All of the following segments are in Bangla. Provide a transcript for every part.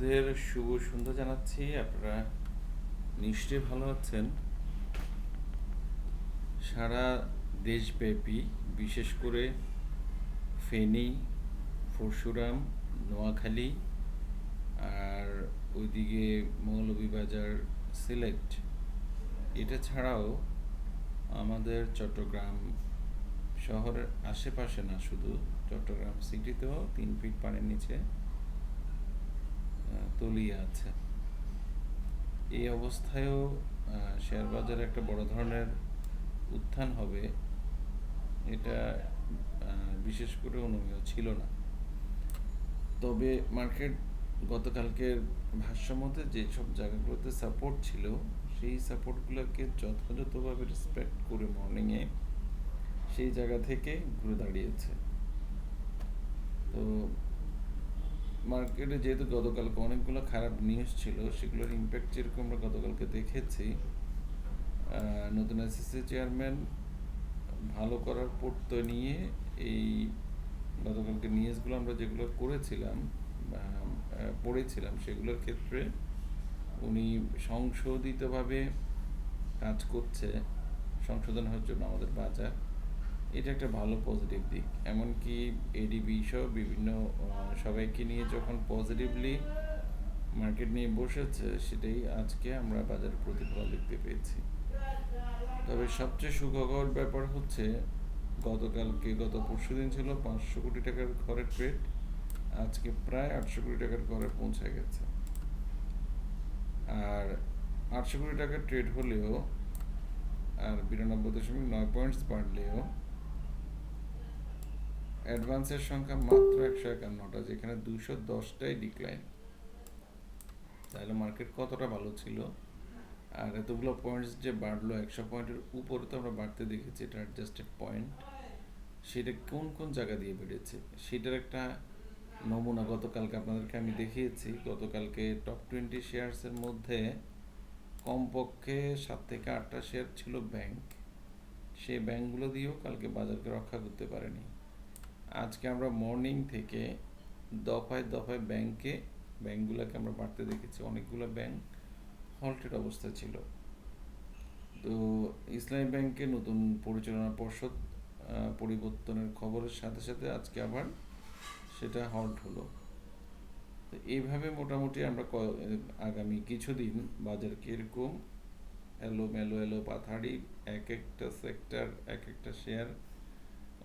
বন্ধুদের শুভ সন্ধ্যা জানাচ্ছি। আপনারা নিশ্চয়ই ভালো আছেন। সারা দেশব্যাপী, বিশেষ করে ফেনী, পরশুরাম, নোয়াখালী আর ওইদিকে মৌলভীবাজার, সিলেট, এটা ছাড়াও আমাদের চট্টগ্রাম শহরের আশেপাশে না, শুধু চট্টগ্রাম সিটিতেও 3 ফিট পানির নিচে তলিয়ে আছে। এই অবস্থায়ও শেয়ার বাজারে একটা বড় ধরনের উত্থান হবে, এটা বিশেষ করে অনুমেয় ছিল না। তবে মার্কেট গতকালকের ভাষ্যমতে যেসব জায়গাগুলোতে সাপোর্ট ছিল, সেই সাপোর্টগুলোকে যথাযথভাবে রেসপেক্ট করে মর্নিংয়ে সেই জায়গা থেকে ঘুরে দাঁড়িয়েছে। তো মার্কেটে যেহেতু গতকালকে অনেকগুলো খারাপ নিউজ ছিল, সেগুলোর ইম্প্যাক্ট যেরকম আমরা গতকালকে দেখেছি, নতুন এসএসসি চেয়ারম্যান ভালো করার প্রত্যয় নিয়ে এই গতকালকে নিউজগুলো আমরা যেগুলো করেছিলাম পড়েছিলাম, সেগুলোর ক্ষেত্রে উনি সংশোধিতভাবে কাজ করছে সংশোধন হওয়ার জন্য আমাদের বাজার। এটা একটা ভালো পজিটিভ দিক। এমনকি এডিবি সহ বিভিন্ন সবাইকে নিয়ে যখন পজিটিভলি মার্কেট নিয়ে বসেছে, সেটাই আজকে আমরা বাজারে প্রতিফলন দেখতে পেয়েছি। তবে সবচেয়ে সুখকর ব্যাপার হচ্ছে, গত পরশু দিন ছিল 500 কোটি টাকার ঘরের ট্রেড, আজকে প্রায় 800 কোটি টাকার ঘরে পৌঁছে গেছে। আর 800 কোটি টাকার ট্রেড হলেও আর 92.9 পয়েন্টস বাড়লেও অ্যাডভান্সের সংখ্যা মাত্র 151টা, যেখানে 210টাই ডিক্লাইন। তাহলে মার্কেট কতটা ভালো ছিল। আর এতগুলো পয়েন্টস যে বাড়লো, 100 পয়েন্টের উপরে তো আমরা বাড়তে দেখেছি, এটা অ্যাডজাস্টেড পয়েন্ট। সেটা কোন কোন জায়গা দিয়ে বেড়েছে সেটার একটা নমুনা গতকালকে আপনাদেরকে আমি দেখিয়েছি। গতকালকে টপ 20 শেয়ারসের মধ্যে কমপক্ষে 7 থেকে 8টা শেয়ার ছিল ব্যাংক। সেই ব্যাংকগুলো দিয়েও কালকে বাজারকে রক্ষা করতে পারেনি। আজকে আমরা মর্নিং থেকে দফায় দফায় ব্যাংকগুলোকে আমরা বাড়তে দেখেছি। অনেকগুলো ব্যাংক হল্টেড অবস্থা ছিল। তো ইসলামী ব্যাংকে নতুন পরিচালনা পর্ষদ পরিবর্তনের খবরের সাথে সাথে আজকে আবার সেটা হল্ট হলো। তো এইভাবে মোটামুটি আমরা আগামী কিছুদিন বাজারকে এরকম এলো পাথাড়ি, এক একটা সেক্টর, এক একটা শেয়ার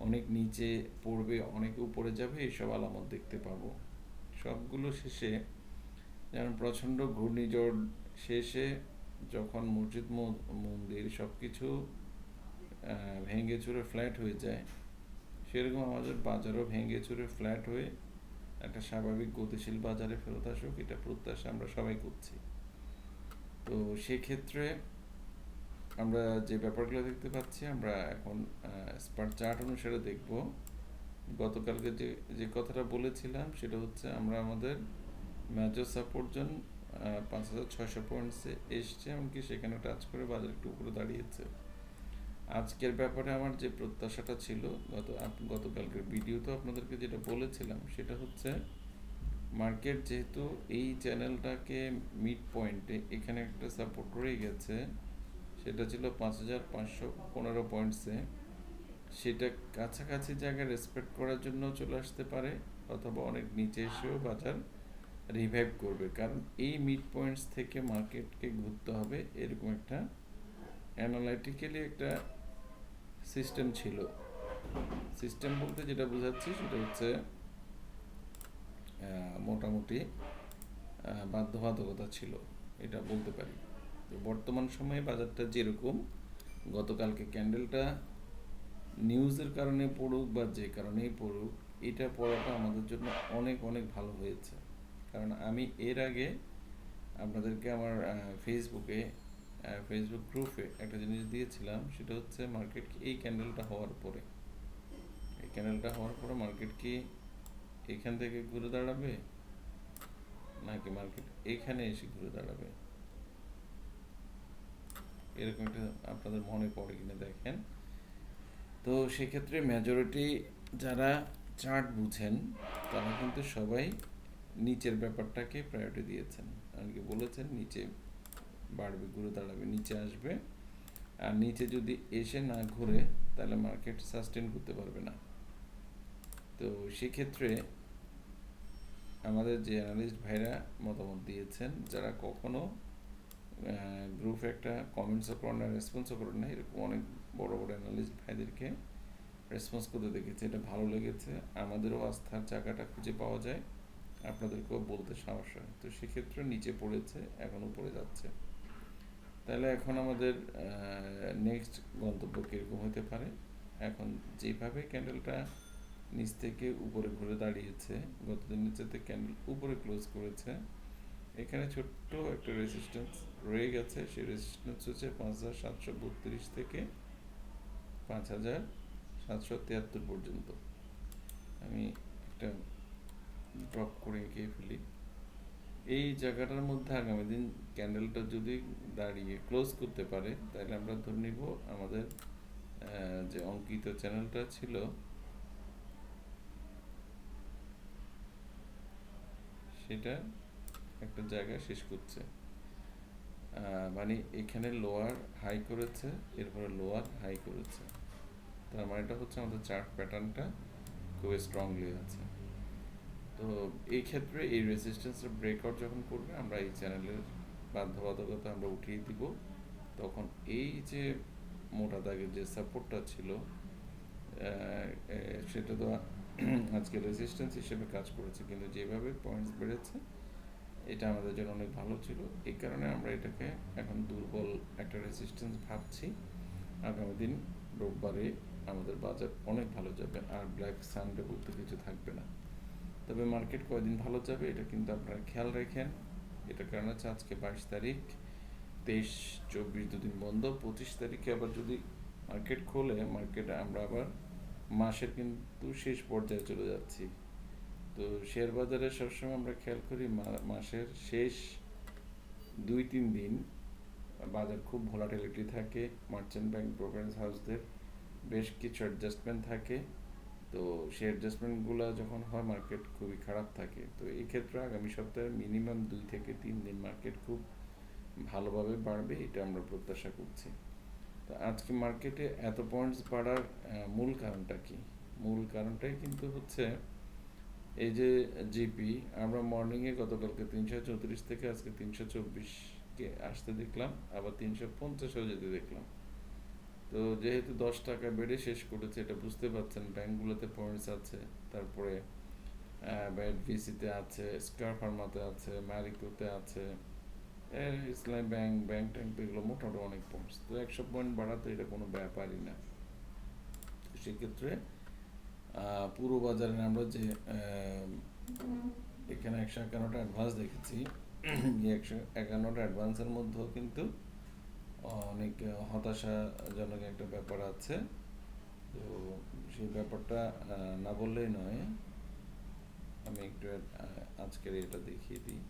অনেক নিচে পড়বে, অনেক উপরে যাবে, এইসব আলামত দেখতে পাবো। সবগুলো শেষে, যেমন প্রচণ্ড ঘূর্ণিঝড় শেষে যখন মসজিদ মন্দির সব কিছু ভেঙে চুরে ফ্ল্যাট হয়ে যায়, সেরকম আমাদের বাজারও ভেঙে চুরে ফ্ল্যাট হয়ে একটা স্বাভাবিক গতিশীল বাজারে ফেরত আসুক, এটা প্রত্যাশা আমরা সবাই করছি। তো সেক্ষেত্রে আমরা যে ব্যাপারগুলো দেখতে পাচ্ছি, আমরা এখন স্পার চার্ট অনুসারে দেখব। গতকালকে যে কথাটা বলেছিলাম, সেটা হচ্ছে আমরা আমাদের মেজর সাপোর্ট জোন 5600 পয়েন্টসে এসছে, এমনকি সেখানে টাচ করে বাজার একটু উপরে দাঁড়িয়েছে। আজকের ব্যাপারে আমার যে প্রত্যাশাটা ছিল, গতকালকের ভিডিওতে আপনাদেরকে যেটা বলেছিলাম, সেটা হচ্ছে মার্কেট যেহেতু এই চ্যানেলটাকে মিড পয়েন্টে এখানে একটা সাপোর্ট রয়ে গেছে, সেটা ছিল 5515 পয়েন্টসে, সেটা কাছাকাছি জায়গায় রেসপেক্ট করার জন্য চলে আসতে পারে, অথবা অনেক নিচে এসেও বাজার রিভাইভ করবে। কারণ এই মিড পয়েন্টস থেকে মার্কেটকে ঘুরতে হবে, এরকম একটা অ্যানালাইটিক্যালি একটা সিস্টেম ছিল। সিস্টেম বলতে যেটা বোঝাচ্ছি, সেটা হচ্ছে মোটামুটি বাধ্যবাধকতা ছিল, এটা বলতে পারি। তো বর্তমান সময়ে বাজারটা যেরকম, গতকালকে ক্যান্ডেলটা নিউজের কারণে পড়ুক বা যে কারণেই পড়ুক, এটা পড়াটা আমাদের জন্য অনেক অনেক ভালো হয়েছে। কারণ আমি এর আগে আপনাদেরকে আমার ফেসবুক গ্রুপে একটা জিনিস দিয়েছিলাম, সেটা হচ্ছে মার্কেট এই ক্যান্ডেলটা হওয়ার পরে, মার্কেট কি এখান থেকে ঘুরে দাঁড়াবে, নাকি মার্কেট এখানে এসে ঘুরে দাঁড়াবে, এরকম একটা আপনাদের মনে পড়ে কিনা দেখেন। তো সেক্ষেত্রে মেজরিটি যারা চার্ট বুঝেন, তারা কিন্তু সবাই নিচের ব্যাপারটাকে প্রায়োরিটি দিয়েছেন, অনেকে বলেছেন নিচে বাড়বে, ঘুরে দাঁড়াবে, নিচে আসবে, আর নিচে যদি এসে না ঘুরে তাহলে মার্কেট সাস্টেন করতে পারবে না। তো সেক্ষেত্রে আমাদের যে অ্যানালিস্ট ভাইরা মতামত দিয়েছেন, যারা কখনো গ্রুপে একটা কমেন্টসও করেন না, রেসপন্সও করেন না, এরকম অনেক বড় বড় অ্যানালিস্ট ভাইদেরকে রেসপন্স করতে দেখেছি, এটা ভালো লেগেছে। আমাদেরও আস্থার জায়গাটা খুঁজে পাওয়া যায়, আপনাদেরকেও বলতে সাহস হয়। তো সেক্ষেত্রে নিচে পড়েছে, এখন উপরে যাচ্ছে। তাহলে এখন আমাদের নেক্সট গন্তব্য কীরকম হতে পারে? এখন যেভাবে ক্যান্ডেলটা নিচ থেকে উপরে ঘুরে দাঁড়িয়েছে, গতদিন নিচেতে ক্যান্ডেল উপরে ক্লোজ করেছে, এখানে ছোট্ট একটা রেজিস্ট্যান্স রয়ে গেছে। সেই রেজিস্ট্যান্স হচ্ছে 5732 থেকে 5773 পর্যন্ত। আমি একটা ড্রপ করে এঁকে ফেলি। এই জায়গাটার মধ্যে আগামী দিন ক্যান্ডেলটা যদি দাঁড়িয়ে ক্লোজ করতে পারে, তাহলে আমরা ধরে নিব আমাদের যে অঙ্কিত চ্যানেলটা ছিল সেটা একটা জায়গায় শেষ করছে। মানে এখানে লোয়ার হাই করেছে, এরপরে লোয়ার হাই করেছে, তার মানে এটা হচ্ছে আমাদের চার্ট প্যাটার্নটা খুব স্ট্রংলি আছে। তো এই ক্ষেত্রে এই রেজিস্ট্যান্সের ব্রেকআউট যখন করবে, আমরা এই চ্যানেলের বাধ্যবাধকতা আমরা উঠিয়ে দিব। তখন এই যে মোটা দাগের যে সাপোর্টটা ছিল, সেটা তো আজকে রেজিস্ট্যান্স হিসেবে কাজ করেছে, কিন্তু যেভাবে পয়েন্টস বেড়েছে এটা আমাদের জন্য অনেক ভালো ছিল। এই কারণে আমরা এটাকে এখন দুর্বল একটা রেজিস্ট্যান্স ভাবছি। আগামী দিন রোববারে আমাদের বাজার অনেক ভালো যাবে, আর ব্ল্যাক সানডে বলতে কিছু থাকবে না। তবে মার্কেট কয়দিন ভালো যাবে এটা কিন্তু আপনারা খেয়াল রাখেন। এটা কারণ হচ্ছে আজকে 22 তারিখ, 23, 24 দুদিন বন্ধ, 25 তারিখে আবার যদি মার্কেট খোলে, মার্কেটে আমরা আবার মাসের কিন্তু শেষ পর্যায়ে চলে যাচ্ছি। তো শেয়ার বাজারে সবসময় আমরা খেয়াল করি মাসের শেষ 2-3 দিন বাজার খুব ভলাটিলিটি থাকে, মার্চেন্ট ব্যাংক, ব্রোকারেজ হাউসদের বেশ কিছু অ্যাডজাস্টমেন্ট থাকে। তো সেই অ্যাডজাস্টমেন্টগুলো যখন হয় মার্কেট খুবই খারাপ থাকে। তো এই ক্ষেত্রে আগামী সপ্তাহে মিনিমাম 2 থেকে 3 দিন মার্কেট খুব ভালোভাবে বাড়বে, এটা আমরা প্রত্যাশা করছি। তো আজকে মার্কেটে এত পয়েন্টস বাড়ার মূল কারণটা কি? মূল কারণটাই কিন্তু হচ্ছে এই যে জিপি, আমরা মর্নিংয়ে গতকালকে 334 থেকে আজকে 324-কে আসতে দেখলাম, আবার 350-এও যেতে দেখলাম। তো যেহেতু 10 টাকা বেড়ে শেষ করেছে, এটা বুঝতে পারছেন, ব্যাংকগুলোতে পয়েন্টস আছে, তারপরে ব্যাট ভিসিতে আছে, স্কয়ার ফার্মাতে আছে, ম্যারিকোতে আছে, ইসলামী ব্যাংক, ব্যাংক ট্যাঙ্ক, তো এগুলো মোটামুটি অনেক পয়েন্টস। তো 100 পয়েন্ট বাড়াতে এটা কোনো ব্যাপারই না। তো সেক্ষেত্রে পুরো বাজারে আমরা যে এখানে 151টা অ্যাডভান্স দেখেছি, এই 151টা অ্যাডভান্সের মধ্যেও কিন্তু অনেক হতাশাজনক একটা ব্যাপার আছে। তো সেই ব্যাপারটা না বললেই নয়। আমি একটু আজকের এটা দেখিয়ে দিই।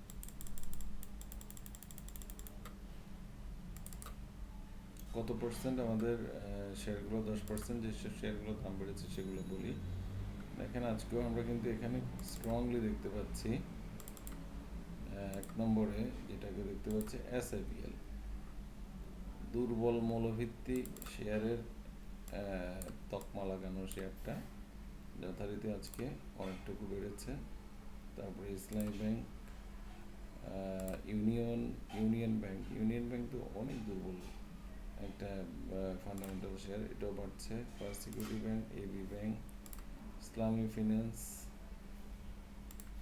কত পার্সেন্ট আমাদের শেয়ারগুলো, 10% যে শেয়ারগুলোর দাম বেড়েছে সেগুলো বলি। দেখেন আজকেও আমরা কিন্তু এখানে স্ট্রংলি দেখতে পাচ্ছি, 1 নম্বরে যেটাকে দেখতে পাচ্ছি SIPL, দুর্বল মৌলভিত্তিক শেয়ারের তকমা লাগানো শেয়ারটা যথারীতি আজকে অনেকটুকু বেড়েছে। তারপরে ইসলামী ব্যাংক, ইউনিয়ন ব্যাংক তো অনেক দুর্বল একটা ফান্ডামেন্টাল শেয়ার, এটাও বাড়ছে। First security bank, AB bank, Islami finance,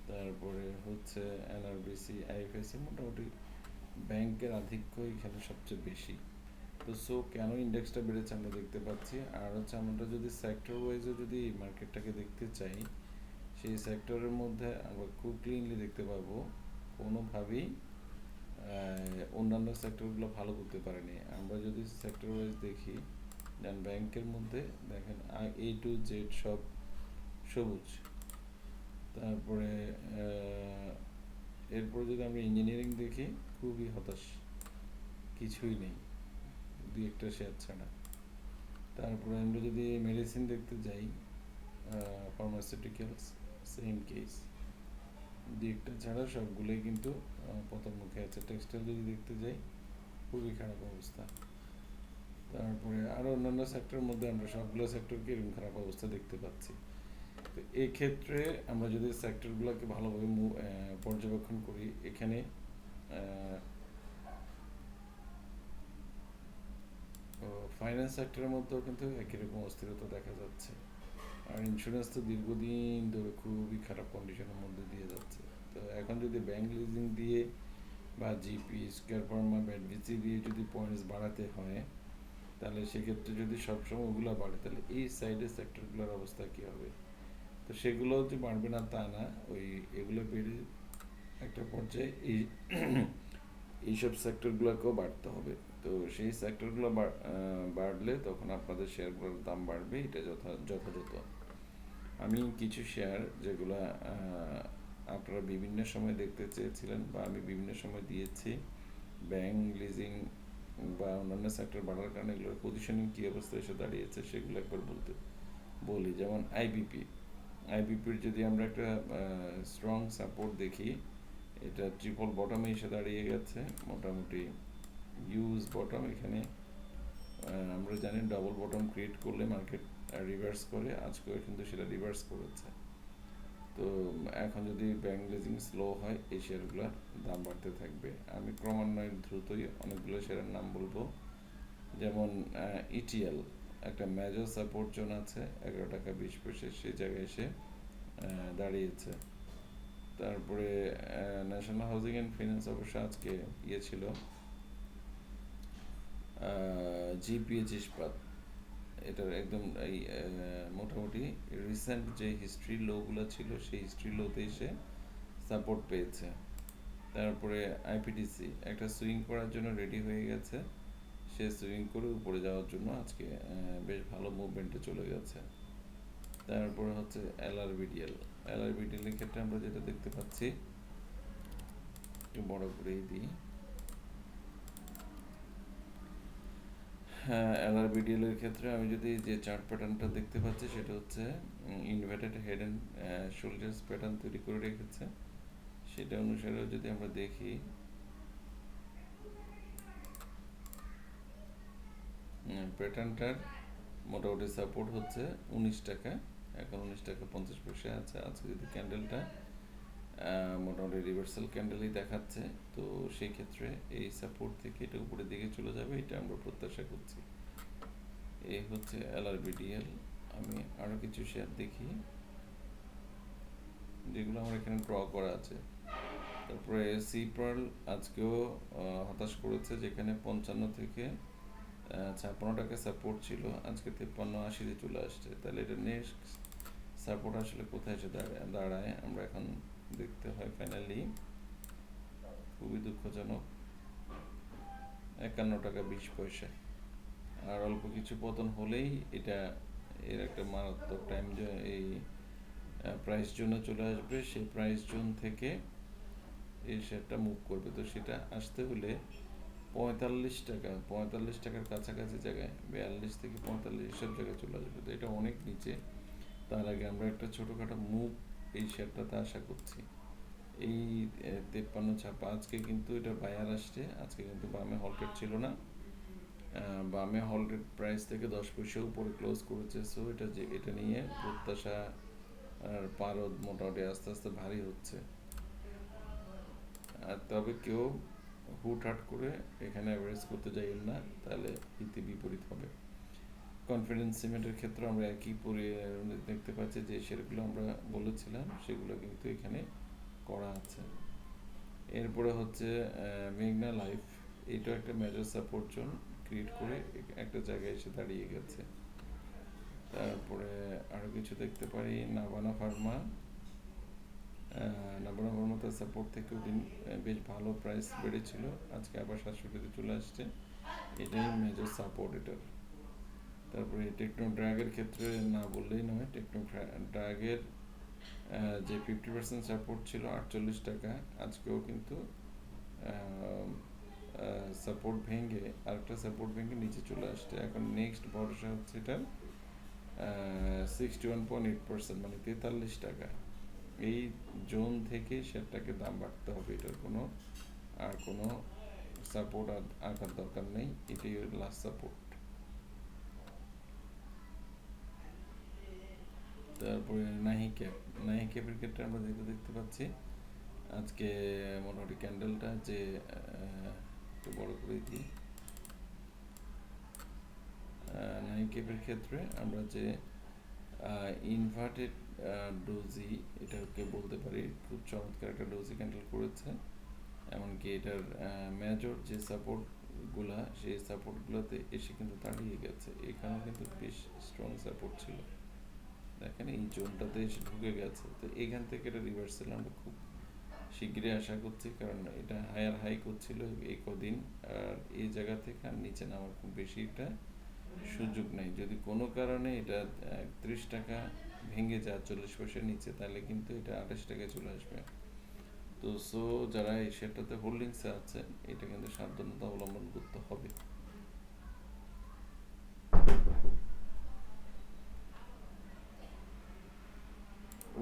তারপরে হচ্ছে NRBC, IFIC, মোটামুটি ব্যাংকের আধিক্য এখানে সবচেয়ে বেশি। তো কেন ইন্ডেক্সটা বেড়েছে আমরা দেখতে পাচ্ছি। আর হচ্ছে আমরা যদি সেক্টর ওয়াইজও যদি মার্কেটটাকে দেখতে চাই, সেই সেক্টরের মধ্যে আমরা খুব ক্লিনলি দেখতে পাবো কোনোভাবেই অন্যান্য সেক্টরগুলো ভালো করতে পারেনি। আমরা যদি সেক্টর ওয়াইজ দেখি, দেন ব্যাংকের মধ্যে দেখেন A to Z সব সবুজ। তারপরে এরপর যদি আমরা ইঞ্জিনিয়ারিং দেখি, খুবই হতাশ, কিছুই নেই, 2-1টা শেয়ার ছাড়া। তারপরে আমরা যদি মেডিসিন দেখতে যাই, ফার্মাসিউটিক্যালস, সেম কেস। দিকটা ছাড়া সবগুলোই কিন্তু পতন মুখে আছে। টেক্সটাইল যদি দেখতে যাই, খুবই খারাপ অবস্থা। তারপরে আরও অন্যান্য সেক্টরের মধ্যে আমরা সবগুলো সেক্টরকে এরকম খারাপ অবস্থা দেখতে পাচ্ছি। তো এই ক্ষেত্রে আমরা যদি সেক্টরগুলোকে ভালোভাবে পর্যবেক্ষণ করি, এখানে ফাইন্যান্স সেক্টরের মধ্যেও কিন্তু একই রকম অস্থিরতা দেখা যাচ্ছে। আর ইন্স্যুরেন্স তো দীর্ঘদিন ধরে খুবই খারাপ কন্ডিশনের মধ্যে দিয়ে যাচ্ছে। তো এখন যদি ব্যাংক লিজিং দিয়ে বা জিপি, স্কয়ার ফার্মা, ব্যাডভিসি দিয়ে যদি পয়েন্টস বাড়াতে হয়, তাহলে সেক্ষেত্রে যদি সবসময় ওগুলো বাড়ে, তাহলে এই সাইডের সেক্টরগুলোর অবস্থা কী হবে? তো সেগুলো যে বাড়বে না তা না, এগুলো বেড়ে একটা পর্যায়ে এইসব সেক্টরগুলোকেও বাড়তে হবে। তো সেই সেক্টরগুলো বাড়লে তখন আপনাদের শেয়ারগুলোর দাম বাড়বে, এটা যথাযথ। আমি কিছু শেয়ার যেগুলো আপনারা বিভিন্ন সময় দেখতে চেয়েছিলেন বা আমি বিভিন্ন সময় দিয়েছি, ব্যাংক লিজিং বা অন্যান্য সেক্টর বাড়ার কারণে এগুলোর পজিশনিং কী অবস্থা এসে দাঁড়িয়েছে সেগুলো একবার বলি। যেমন আইবিপির যদি আমরা একটা স্ট্রং সাপোর্ট দেখি, এটা ট্রিপল বটমে এসে দাঁড়িয়ে গেছে, মোটামুটি ইউজ বটম। এখানে আমরা জানি ডাবল বটম ক্রিয়েট করলে মার্কেট রিভার্স করে, আজকেও কিন্তু সেটা রিভার্স করেছে। তো এখন যদি ব্যাংক লিজিং স্লো হয়, এই শেয়ারগুলোর দাম বাড়তে থাকবে। আমি ক্রমান্বয়ে দ্রুতই অনেকগুলো শেয়ারের নাম বলবো। যেমন ইটিএল একটা মেজর সাপোর্ট জোন আছে 11 টাকা 20 পয়সা, সেই জায়গায় এসে দাঁড়িয়েছে। তারপরে ন্যাশনাল হাউজিং অ্যান্ড ফিন্যান্স অবশ্য আজকে ছিল জিপিএইচ ইস্পাত, এটার একদম এই মোটামুটি রিসেন্ট যে হিস্ট্রি লোগুলো ছিল সেই হিস্ট্রি লোতে এসে সাপোর্ট পেয়েছে। তারপরে আইপিডিসি একটা সুইং করার জন্য রেডি হয়ে গেছে, সে সুইং করে উপরে যাওয়ার জন্য আজকে বেশ ভালো মুভমেন্টে চলে গেছে। তারপরে হচ্ছে এলআরবিডিএল এর ক্ষেত্রে আমরা যেটা দেখতে পাচ্ছি, একটু বড় করেই দিই। হ্যাঁ, এলআরবিডিএল এর ক্ষেত্রে আমি যদি যে চার্ট প্যাটার্নটা দেখতে পাচ্ছি, সেটা হচ্ছে inverted head and shoulders pattern তৈরি করে রেখেছে। সেটা অনুসারেও যদি আমরা দেখি, প্যাটার্নটার মোটামুটি সাপোর্ট হচ্ছে 19 টাকা, এখন 19 টাকা 50 পয়সা আছে। আজকে যদি ক্যান্ডেলটা মোটামুটি রিভার্সাল ক্যান্ডেলই দেখাচ্ছে, তো সেই ক্ষেত্রে এই সাপোর্ট থেকে এটা উপরের দিকে চলে যাবে, এটা আমরা প্রত্যাশা করছি। এই হচ্ছে এলআরবিডিএল। আমি আরও কিছু শেয়ার দেখি যেগুলো আমার এখানে ড্র করা আছে। তারপরে সিপার্ল আজকেও হতাশ করেছে, যেখানে 55 থেকে 56 টাকা সাপোর্ট ছিল, আজকে 53-80 চলে আসছে। তাহলে এটা নেক্সট সাপোর্ট আসলে কোথায় এসে দাঁড়ায় আমরা এখন দেখতে হয়। ফাইনালি খুবই দুঃখজনক 51 টাকা 20 পয়সা। আর অল্প কিছু পতন হলেই এটা এর একটা মারাত্মক টাইম এই প্রাইস জোনে চলে আসবে। সেই প্রাইস জোন থেকে এই শেয়ারটা মুভ করবে। তো সেটা আসতে হলে 45 টাকার কাছাকাছি জায়গায়, 42 থেকে 45 এসব জায়গায় চলে আসবে। তো এটা অনেক নিচে। তার আগে আমরা একটা ছোটোখাটো মুভ এই শেয়ারটাতে আশা করছি। এই 53-56 আজকে কিন্তু এটা বায়ার আসছে, আজকে কিন্তু বামে হল্টেড ছিল না, বামে হল্টেড প্রাইস থেকে 10 পয়সা উপরে ক্লোজ করেছে। সো এটা নিয়ে প্রত্যাশা আর পারদ মোটামুটি আস্তে আস্তে ভারী হচ্ছে। আর তবে কেউ হুটহাট করে এখানে অ্যাভারেজ করতে যাইয়েন না, তাহলে হিতে বিপরীত হবে। কনফিডেন্স সিমেন্টের ক্ষেত্রে আমরা একই দেখতে পাচ্ছি যে শেয়ারগুলো আমরা বলেছিলাম সেগুলো কিন্তু এখানে করা আছে। এরপরে হচ্ছে মেঘনা লাইফ, এইটাও একটা মেজর সাপোর্ট জোন ক্রিয়েট করে একটা জায়গায় এসে দাঁড়িয়ে গেছে। তারপরে আরও কিছু দেখতে পারি, নাভানা ফার্মা তার সাপোর্ট থেকেও দিন বেশ ভালো প্রাইস বেড়েছিল, আজকে আবার 67 চলে আসছে, এটাই মেজর সাপোর্ট এটার। তারপরে টেকনো ড্রাগের ক্ষেত্রে না বললেই নয়, টেকনো ড্রাগের যে 50% সাপোর্ট ছিল 48 টাকা, আজকেও কিন্তু সাপোর্ট ভেঙে আরেকটা সাপোর্ট ভেঙে নিচে চলে আসছে। এখন নেক্সট ভরসা হচ্ছে এটার 61.8%, মানে 43 টাকা। এই জোন থেকে শেয়ারটাকে দাম বাড়তে হবে, এটার কোনো আর কোনো সাপোর্ট আঁকার দরকার নেই, এটাই লাস্ট সাপোর্ট। তারপরে নাহি ক্যাপ, নাহি ক্যাপের ক্ষেত্রে আমরা যেটা দেখতে পাচ্ছি আজকে মোটামুটি ক্যান্ডেলটা যে একটু বড় করে দিই, নাহি ক্যাপের ক্ষেত্রে আমরা যে ইনভার্টেড ডোজি এটাকে বলতে পারি, খুব চমৎকার একটা ডোজি ক্যান্ডেল করেছে। এমনকি এটার মেজর যে সাপোর্টগুলা সেই সাপোর্টগুলোতে এসে কিন্তু দাঁড়িয়ে গেছে, এখানেও কিন্তু বেশ স্ট্রং সাপোর্ট ছিল, দেখেন এই জোনটাতে এসে ঢুকে গেছে। তো এখান থেকে এটা রিভার্সাল আমরা খুব শীঘ্রই আশা করছি, কারণ এটা হায়ার হাই করছিল এই কদিন, আর এই জায়গা থেকে আর নিচে নামার খুব বেশি একটা সুযোগ নেই। যদি কোনো কারণে এটা ৩০ টাকা ভেঙে যায় ৪০ পয়সার নিচে, তাহলে কিন্তু এটা ২৮ টাকায় চলে আসবে। তো সো যারা এই শেয়ারটাতে হোল্ডিংসে আছে এটা কিন্তু সাবধানতা অবলম্বন করতে হবে।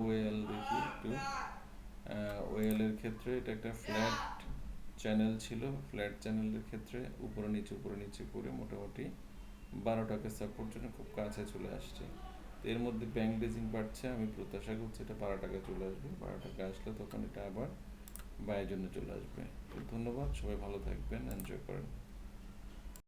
ওএল দেখি একটু, ওএলের ক্ষেত্রে এটা একটা ফ্ল্যাট চ্যানেল ছিল, ফ্ল্যাট চ্যানেলের ক্ষেত্রে উপরে নিচে করে মোটামুটি ১২ টাকা সাপোর্ট জন্য খুব কাছে চলে আসছে। তো এর মধ্যে ব্যাংক রেজিং বাড়ছে, আমি প্রত্যাশা করছি এটা ১২ টাকা চলে আসবে, ১২ টাকা আসলে তখন এটা আবার বায়ের জন্য চলে আসবে। তো ধন্যবাদ, সবাই ভালো থাকবেন, এনজয় করেন।